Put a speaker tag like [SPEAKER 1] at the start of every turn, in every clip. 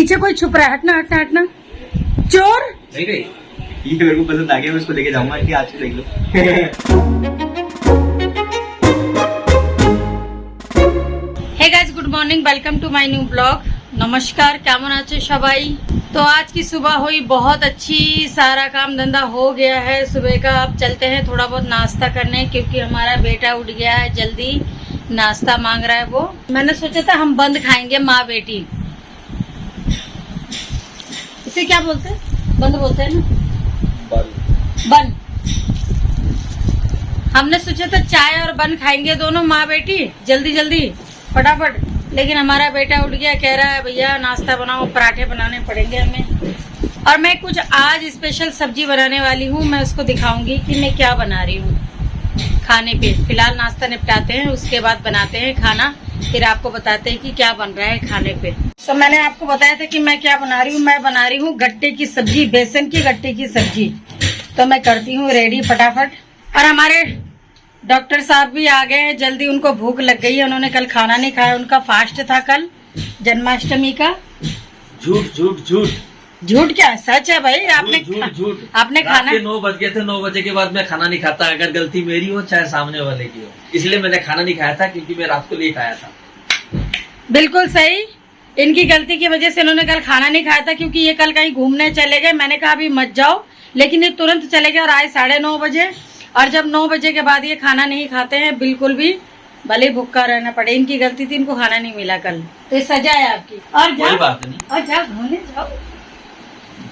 [SPEAKER 1] पीछे कोई छुप रहा है, हटना हटना हटना। चोर
[SPEAKER 2] नहीं नहीं, ये मेरे को पसंद आ गया, मैं उसको लेके जाऊंगा कि आज से देख लो।
[SPEAKER 1] Hey guys, good morning, welcome to my new blog. नमस्कार, केमन आछो सबाई। तो आज की सुबह हुई बहुत अच्छी, सारा काम धंधा हो गया है सुबह का। अब चलते हैं थोड़ा बहुत नाश्ता करने, क्योंकि हमारा बेटा उठ गया है जल्दी, नाश्ता मांग रहा है वो। मैंने सोचा था हम बंद खाएंगे माँ बेटी। इसे क्या बोलते हैं? बंद बोलते हैं ना, बन। हमने सोचा था चाय और बन खाएंगे दोनों माँ बेटी, जल्दी जल्दी फटाफट। लेकिन हमारा बेटा उठ गया, कह रहा है भैया नाश्ता बनाओ, पराठे बनाने पड़ेंगे हमें। और मैं कुछ आज स्पेशल सब्जी बनाने वाली हूँ, मैं उसको दिखाऊंगी कि मैं क्या बना रही हूँ खाने पे। फिलहाल नाश्ता निपटाते हैं, उसके बाद बनाते हैं खाना, फिर आपको बताते हैं कि क्या बन रहा है खाने पे। तो मैंने आपको बताया था कि मैं क्या बना रही हूँ। मैं बना रही हूँ गट्टे की सब्जी, बेसन की गट्टे की सब्जी। तो मैं करती हूँ रेडी फटाफट। और हमारे डॉक्टर साहब भी आ गए हैं जल्दी, उनको भूख लग गई है। उन्होंने कल खाना नहीं खाया, उनका फास्ट था कल जन्माष्टमी का।
[SPEAKER 2] झूठ झूठ झूठ
[SPEAKER 1] झूठ क्या, सच है भाई। आपने
[SPEAKER 2] झूठ
[SPEAKER 1] आपने खाना
[SPEAKER 2] 9 बज गए थे, 9 बजे के बाद मैं खाना नहीं खाता, अगर गलती मेरी हो चाहे सामने वाले की हो। इसलिए मैंने खाना नहीं खाया था, क्योंकि मैं रात को लेट आया था।
[SPEAKER 1] बिल्कुल सही, इनकी गलती की वजह से इन्होंने कल खाना नहीं खाया था, क्योंकि ये कल कहीं घूमने चले गए। मैंने कहा अभी मत जाओ, लेकिन ये तुरंत चले गए और आए 9:30 बजे। और जब 9 बजे के बाद ये खाना नहीं खाते हैं बिल्कुल भी, भले भूखा रहना पड़े। इनकी गलती थी, इनको खाना नहीं मिला कल, तो ये सजा है आपकी। और
[SPEAKER 2] कोई बात नहीं,
[SPEAKER 1] और जाओ घूमने जाओ।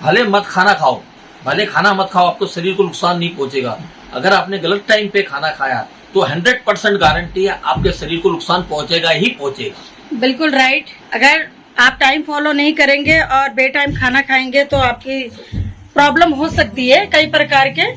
[SPEAKER 2] भले मत खाना खाओ, भले खाना मत खाओ, आपको शरीर को नुकसान नहीं पहुंचेगा। अगर आपने गलत टाइम पे खाना खाया तो 100% गारंटी है आपके शरीर को नुकसान पहुंचेगा ही पहुंचेगा।
[SPEAKER 1] बिल्कुल राइट। अगर आप टाइम फॉलो नहीं करेंगे और बे टाइम खाना खाएंगे तो आपकी प्रॉब्लम हो सकती है कई प्रकार के।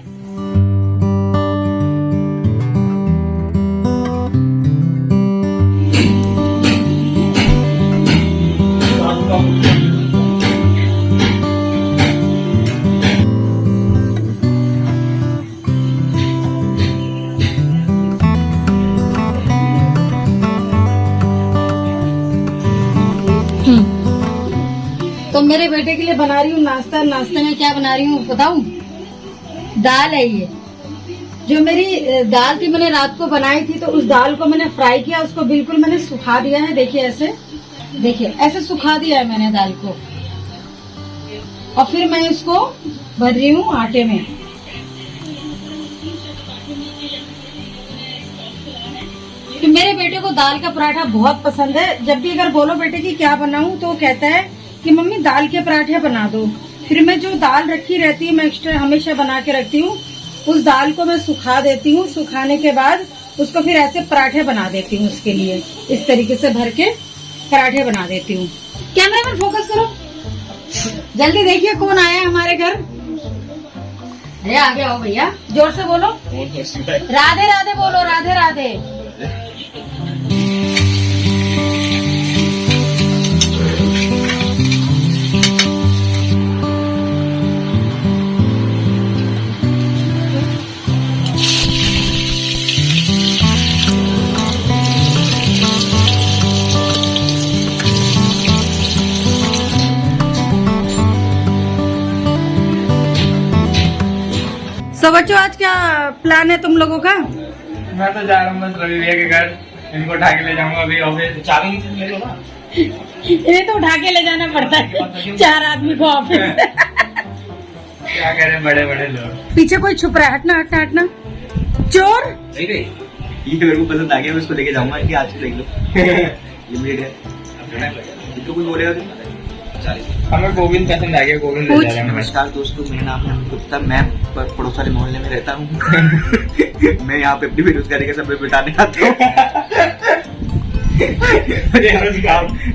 [SPEAKER 1] तो मेरे बेटे के लिए बना रही हूँ नाश्ता। नाश्ते में क्या बना रही हूँ बताऊं? दाल है ये, जो मेरी दाल थी मैंने रात को बनाई थी, तो उस दाल को मैंने फ्राई किया, उसको बिल्कुल मैंने सुखा दिया है। देखिए ऐसे, देखिए ऐसे सुखा दिया है मैंने दाल को। और फिर मैं इसको भर रही हूँ आटे में। तो मेरे बेटे को दाल का पराठा बहुत पसंद है। जब भी अगर बोलो बेटे की क्या बनाऊं, तो वो कहता है कि मम्मी दाल के पराठे बना दो। फिर मैं जो दाल रखी रहती है, मैं एक्स्ट्रा हमेशा बना के रखती हूँ, उस दाल को मैं सुखा देती हूँ। सुखाने के बाद उसको फिर ऐसे पराठे बना देती हूँ, उसके लिए इस तरीके से भर के पराठे बना देती हूँ। कैमरा पर फोकस करो, जल्दी देखिए कौन आया है हमारे घर। अरे आगे आओ भैया, जोर से बोलो, राधे राधे बोलो, राधे राधे। तो बच्चों, आज क्या प्लान है तुम लोगों का?
[SPEAKER 3] मैं तो जा रहा हूँ बस रवि भैया के घर, इनको उठा के ले जाऊंगा अभी ऑफिस। चाबी ले लो ना,
[SPEAKER 1] इन्हें तो उठा के ले जाना पड़ता है 4 आदमी को ऑफिस।
[SPEAKER 3] क्या कह रहे हैं बड़े बड़े लोग।
[SPEAKER 1] पीछे कोई छुप रहा है, हटना हटना हटना। चोर
[SPEAKER 2] नहीं नहीं, ये मेरे को पसंद आ गया, मैं उसको लेके जाऊंगा कि आज से देख लो। लिमिटेड है, तो कोई बोलेगा
[SPEAKER 3] हमें गोविंद पसंद आ गया, गोविंद ले जा रहे हैं।
[SPEAKER 2] नमस्कार दोस्तों, मेरा नाम है अमित गुप्ता, मैं पड़ोस वाले मोहल्ले में रहता हूँ। मैं यहाँ पे अपनी बेरोजगारी का समय बिताने आता हूँ।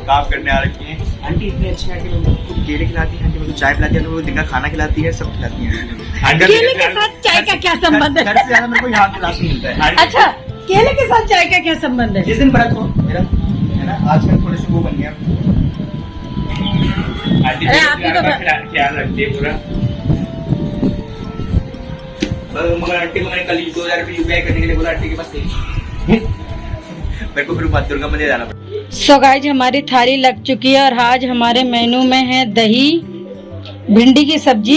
[SPEAKER 2] काम करने आ रखी है। आंटी इतने अच्छे आंटी केले खिलाती है, आंटी मुझे चाय पिलाती है, दिन का खाना खिलाती है, सब खिलाती है।
[SPEAKER 1] केले के साथ चाय का क्या संबंध है?
[SPEAKER 2] घर से ज्यादा मेरे को यहाँ क्लास में मिलता है।
[SPEAKER 1] अच्छा, केले के साथ चाय का क्या संबंध है?
[SPEAKER 2] जिस दिन व्रत हो मेरा, है ना, आजकल थोड़े से वो बन गया।
[SPEAKER 3] अरे आपकी तो ख्याल रखिए पूरा।
[SPEAKER 2] मगर आंटी को मैंने कल 2000 रुपये UPI करने के लिए बोला, आंटी के पास मेरे को फिर दुर्गा मंदिर जाना पड़ा।
[SPEAKER 1] सो गाइज हमारी थाली लग चुकी है और आज हमारे मेनू में है दही, भिंडी की सब्जी,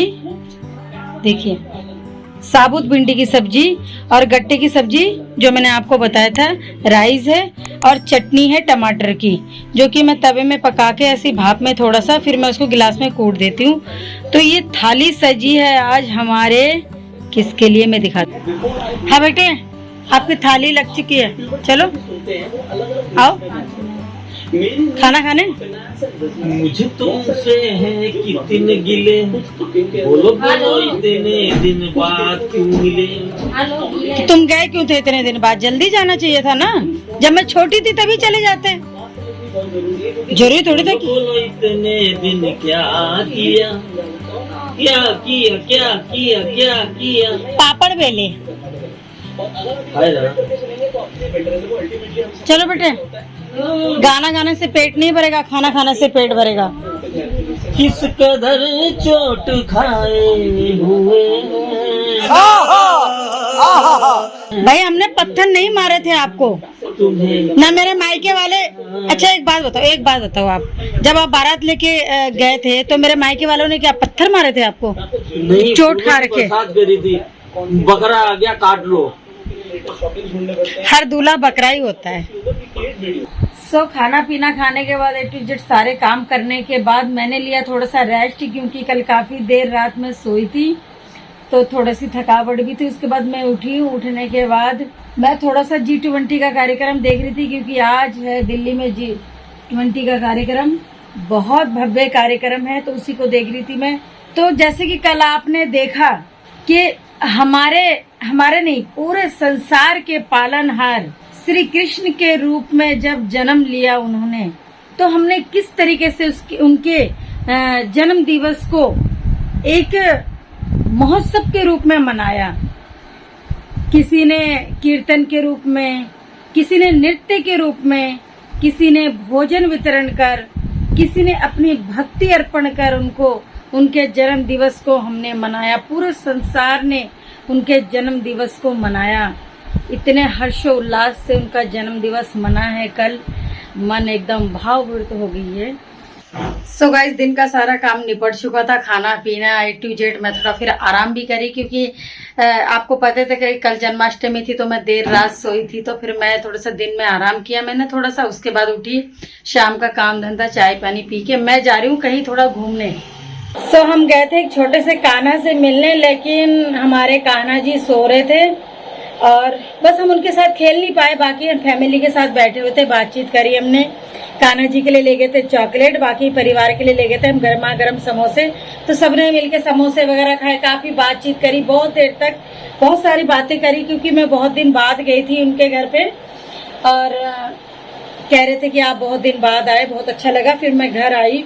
[SPEAKER 1] देखिए साबुत भिंडी की सब्जी और गट्टे की सब्जी जो मैंने आपको बताया था, राइस है और चटनी है टमाटर की, जो कि मैं तवे में पका के ऐसी भाप में थोड़ा सा फिर मैं उसको गिलास में कूट देती हूँ। तो ये थाली सजी है आज हमारे किसके लिए मैं दिखाती हूँ। हाँ बेटे आपकी थाली लग चुकी है, चलो आओ खाना खाने।
[SPEAKER 2] मुझे तुमसे है कितने गिले, बोलो बोलो इतने दिन बाद क्यों मिले।
[SPEAKER 1] तुम गए क्यों थे इतने दिन बाद? जल्दी जाना चाहिए था ना, जब मैं छोटी थी तभी चले जाते। जरूरी थोड़ी था कि
[SPEAKER 2] बोलो इतने दिन क्या किया, क्या किया क्या किया क्या किया।
[SPEAKER 1] पापड़ बेले।
[SPEAKER 2] हाय ना।
[SPEAKER 1] चलो बेटे, गाना गाने से पेट नहीं भरेगा, खाना खाने से पेट भरेगा।
[SPEAKER 2] किस कदर चोट खाए हुए
[SPEAKER 1] भाई हमने पत्थर नहीं मारे थे आपको
[SPEAKER 2] तुम्हें
[SPEAKER 1] ना मेरे मायके वाले। अच्छा एक बात बताओ आप जब आप बारात लेके गए थे तो मेरे मायके वालों ने क्या पत्थर मारे थे आपको?
[SPEAKER 2] नहीं,
[SPEAKER 1] चोट खा रखे।
[SPEAKER 2] साथ करी थी, बकरा आ गया काट लो।
[SPEAKER 1] हर दूल्हा बकरा ही होता है। सो खाना पीना खाने के बाद A to Z सारे काम करने के बाद मैंने लिया थोड़ा सा रेस्ट, क्योंकि कल काफी देर रात में सोई थी तो थोड़ी सी थकावट भी थी। उसके बाद मैं उठी। उठने के बाद मैं थोड़ा सा G20 का कार्यक्रम देख रही थी, क्योंकि आज है दिल्ली में G20 का कार्यक्रम, बहुत भव्य कार्यक्रम है, तो उसी को देख रही थी मैं। तो जैसे कि कल आपने देखा कि हमारे नहीं पूरे संसार के पालनहार श्री कृष्ण के रूप में जब जन्म लिया उन्होंने, तो हमने किस तरीके से उनके जन्म दिवस को एक महोत्सव के रूप में मनाया। किसी ने कीर्तन के रूप में, किसी ने नृत्य के रूप में, किसी ने भोजन वितरण कर, किसी ने अपनी भक्ति अर्पण कर उनके जन्म दिवस को हमने मनाया। पूरे संसार ने उनके जन्म दिवस को मनाया। इतने हर्षोल्लास से उनका जन्म दिवस मना है कल, मन एकदम भावविभोर हो गई है। सो गाइस दिन का सारा काम निपट चुका था, खाना पीना A to Z। मैं थोड़ा फिर आराम भी करी, क्योंकि आपको पता था कि कल जन्माष्टमी थी तो मैं देर रात सोई थी, तो फिर मैं थोड़ा सा दिन में आराम किया मैंने थोड़ा सा। उसके बाद उठी, शाम का काम धंधा चाय पानी पी के मैं जा रही हूँ कहीं थोड़ा घूमने। सो हम गए थे एक छोटे से कान्हा से मिलने, लेकिन हमारे कान्हा जी सो रहे थे और बस हम उनके साथ खेल नहीं पाए। बाकी हम फैमिली के साथ बैठे हुए थे, बातचीत करी हमने। कान्हा जी के लिए ले गए थे चॉकलेट, बाकी परिवार के लिए ले गए थे हम गर्मा गर्म समोसे। तो सबने मिलके समोसे वगैरह खाए, काफी बातचीत करी, बहुत देर तक बहुत सारी बातें करी, क्योंकि मैं बहुत दिन बाद गई थी उनके घर पे और कह रहे थे कि आप बहुत दिन बाद आए, बहुत अच्छा लगा। फिर मैं घर आई,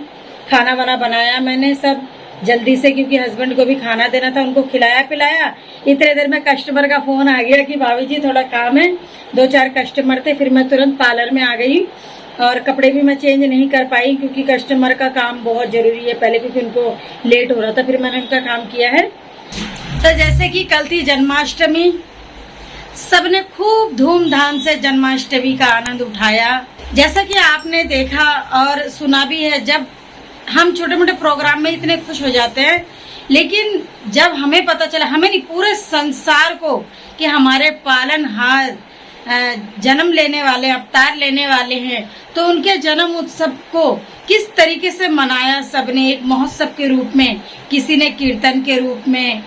[SPEAKER 1] खाना वाना बनाया मैंने सब जल्दी से, क्योंकि हस्बैंड को भी खाना देना था, उनको खिलाया पिलाया। इतने देर में कस्टमर का फोन आ गया कि भाभी जी थोड़ा काम है, 2-4 कस्टमर थे। फिर मैं तुरंत पार्लर में आ गई और कपड़े भी मैं चेंज नहीं कर पाई, क्योंकि कस्टमर का काम बहुत जरूरी है पहले, क्योंकि उनको लेट हो रहा था। फिर मैंने उनका काम किया है। तो जैसे कि कल थी जन्माष्टमी, सबने खूब धूमधाम से जन्माष्टमी का आनंद उठाया। जैसा कि आपने देखा और सुना भी है, जब हम छोटे मोटे प्रोग्राम में इतने खुश हो जाते हैं, लेकिन जब हमें पता चला, हमें नहीं पूरे संसार को, कि हमारे पालनहार जन्म लेने वाले, अवतार लेने वाले हैं, तो उनके जन्म उत्सव को किस तरीके से मनाया सबने एक महोत्सव के रूप में। किसी ने कीर्तन के रूप में,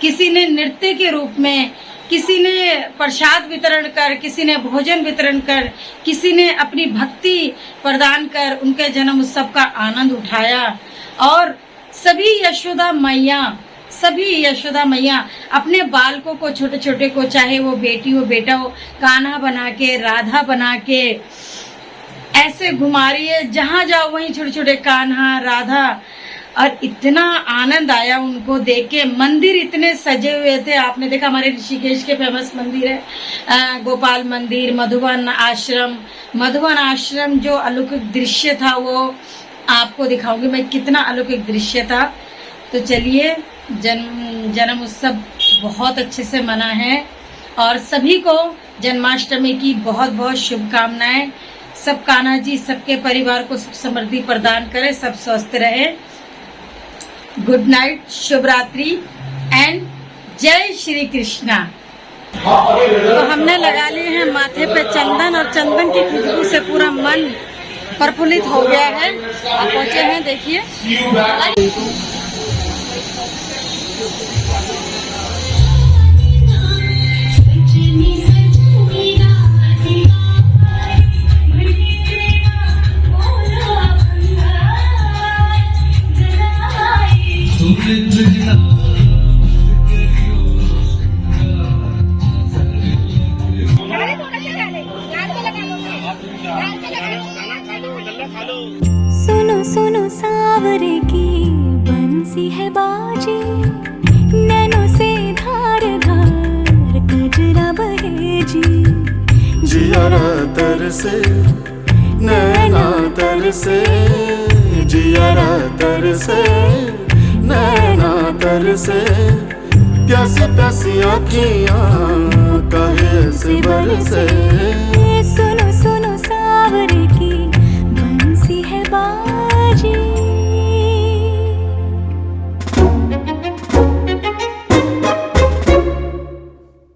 [SPEAKER 1] किसी ने नृत्य के रूप में, किसी ने प्रसाद वितरण कर, किसी ने भोजन वितरण कर, किसी ने अपनी भक्ति प्रदान कर उनके जन्म उत्सव का आनंद उठाया। और सभी यशोदा मैया अपने बालकों को, छोटे छोटे को, चाहे वो बेटी हो बेटा हो, कान्हा बना के, राधा बना के ऐसे घुमा रही है, जहाँ जाओ वहीं छोटे छोटे कान्हा राधा। और इतना आनंद आया उनको देख के। मंदिर इतने सजे हुए थे, आपने देखा हमारे ऋषिकेश के फेमस मंदिर है गोपाल मंदिर, मधुबन आश्रम जो अलौकिक दृश्य था वो आपको दिखाऊंगी मैं, कितना अलौकिक दृश्य था। तो चलिए, जन्म उत्सव बहुत अच्छे से मना है और सभी को जन्माष्टमी की बहुत बहुत शुभकामनाएं। सब कान्हा जी सबके परिवार को सुख समृद्धि प्रदान करे, सब स्वस्थ रहे। गुड नाइट, शुभ रात्रि एंड जय श्री कृष्णा। तो हमने लगा लिए हैं माथे पे चंदन और चंदन की खुशबू से पूरा मन प्रफुल्लित हो गया है। आप पहुंचे हैं, देखिए।
[SPEAKER 4] सुनो सुनो सावरे की बंसी है बाजी, नैनों से धार धार कजरा बहे जी।
[SPEAKER 5] जियारा तरसे नैना तरसे, जियारा तरसे नैना तरसे, प्यासी प्यासी आँखियाँ काहे से बरसे।